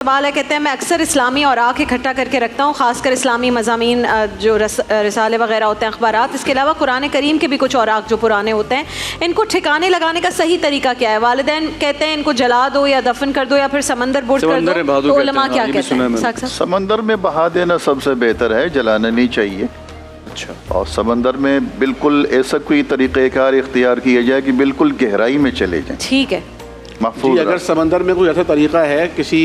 सवाल है, कहते हैं मैं अक्सर इस्लामी औराक इकट्ठा करके रखता हूँ, खासकर इस्लामी मज़ामीन जो रिसाले वगैरह होते हैं, अखबारात। इसके अलावा कुरान करीम के भी कुछ औराक जो पुराने होते हैं, इनको ठिकाने लगाने का सही तरीका क्या है? वालिदैन कहते हैं इनको जला दो या दफन कर दो या फिर समंदर बुर्द कर दो, तो उलमा क्या कहते हैं? समंदर में बहा देना सबसे बेहतर है, जलाना नहीं चाहिए। अच्छा। और समंदर में बिल्कुल ऐसा कोई तरीक़ेकार इख्तियार किया जाए कि बिल्कुल गहराई में चले जाएं। ठीक है, महफूज। अगर समंदर में कोई ऐसा तरीका है किसी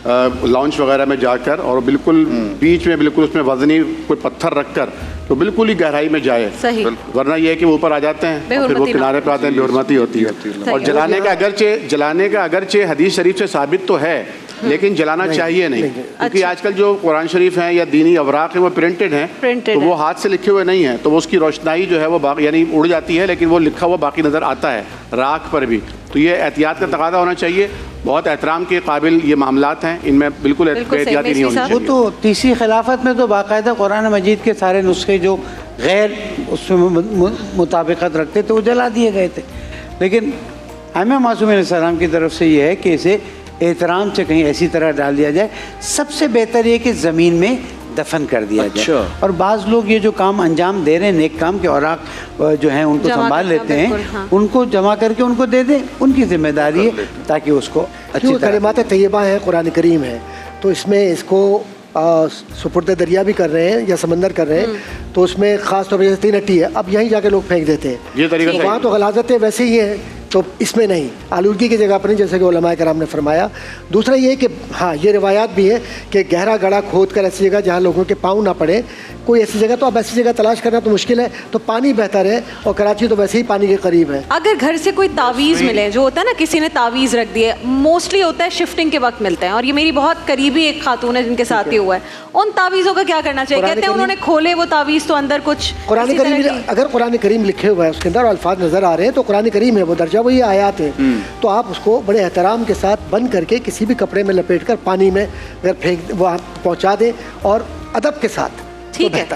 लॉन्च वगैरह में जाकर और बिल्कुल बीच में बिल्कुल उसमें वजनी कोई पत्थर रखकर तो बिल्कुल ही गहराई में जाए, सही। वरना ये है कि वो ऊपर आ जाते हैं और फिर वो किनारे पे आते हैं, बेहुरमती होती है। और जलाने का अगरचे हदीस शरीफ से साबित तो है, लेकिन जलाना चाहिए नहीं, क्योंकि आजकल जो कुरान शरीफ हैं या दीनी अवराक हैं वो प्रिंटेड हैं, तो वो हाथ से लिखे हुए नहीं हैं, तो वो उसकी रोशनाई जो है वो बाकी यानी उड़ जाती है, लेकिन वो लिखा हुआ बाकी नज़र आता है राख पर भी। तो ये एहतियात का तकादा होना चाहिए। बहुत एहतराम के काबिल ये मामलात हैं, इनमें बिल्कुल एहतियाती नहीं होनी चाहिए। वो तो तीसरी खिलाफत में तो बाकायदा कुरान मजीद के सारे नुस्खे जो गैर उसमें मुताबिकत रखते थे वो जला दिए गए थे। लेकिन इमाम मासूम अलैहिस्सलाम की तरफ से ये है कि इसे एहतराम से कहीं ऐसी तरह डाल दिया जाए, सबसे बेहतर ये कि ज़मीन में दफन कर दिया जाए। और बाज़ लोग ये जो काम अंजाम दे रहे हैं नेक काम के, औराक जो हैं उनको संभाल लेते हैं, हाँ। उनको जमा करके उनको दे दें, उनकी जिम्मेदारी है, ताकि उसको अच्छी कलिमात तैयबा है, कुरान करीम है, तो इसमें इसको सुपुर्द दरिया भी कर रहे हैं या समंदर कर रहे हैं, तो उसमें ख़ास तौर पर 3 अट्टी है, अब यहीं जाके लोग फेंक देते हैं। ये तरीका वहाँ तो गलाजतें वैसे ही हैं, तो इसमें नहीं, आलूदगी की जगह पर नहीं, जैसे कि उलमाए कराम ने फरमाया। दूसरा ये कि हाँ, ये रिवायात भी है कि गहरा गड़ा खोद कर ऐसी जगह जहाँ लोगों के पाँव ना पड़े, कोई ऐसी जगह, तो अब ऐसी जगह तलाश करना तो मुश्किल है, तो पानी बेहतर है, और कराची तो वैसे ही पानी के करीब है। अगर घर से कोई तावीज़ मिले, जो होता है ना किसी ने तावीज़ रख दिए, मोस्टली होता है शिफ्टिंग के वक्त मिलते हैं, और ये मेरी बहुत करीबी एक खातून है जिनके साथ ही हुआ है, उन तावीज़ों का क्या करना चाहिए? कहते हैं उन्होंने खोले वो तावीज़ तो अंदर कुछ कुरान करीम, अगर कुरान करीम लिखे हुआ है उसके अंदर अल्फाज नज़र आ रहे हैं, तो कुरान करीम है, वो दर्जा वही आयात है, तो आप उसको बड़े एहतराम के साथ बंद करके किसी भी कपड़े में लपेट कर पानी में अगर फेंक वहाँ पहुँचा दें और अदब के साथ, ठीक है।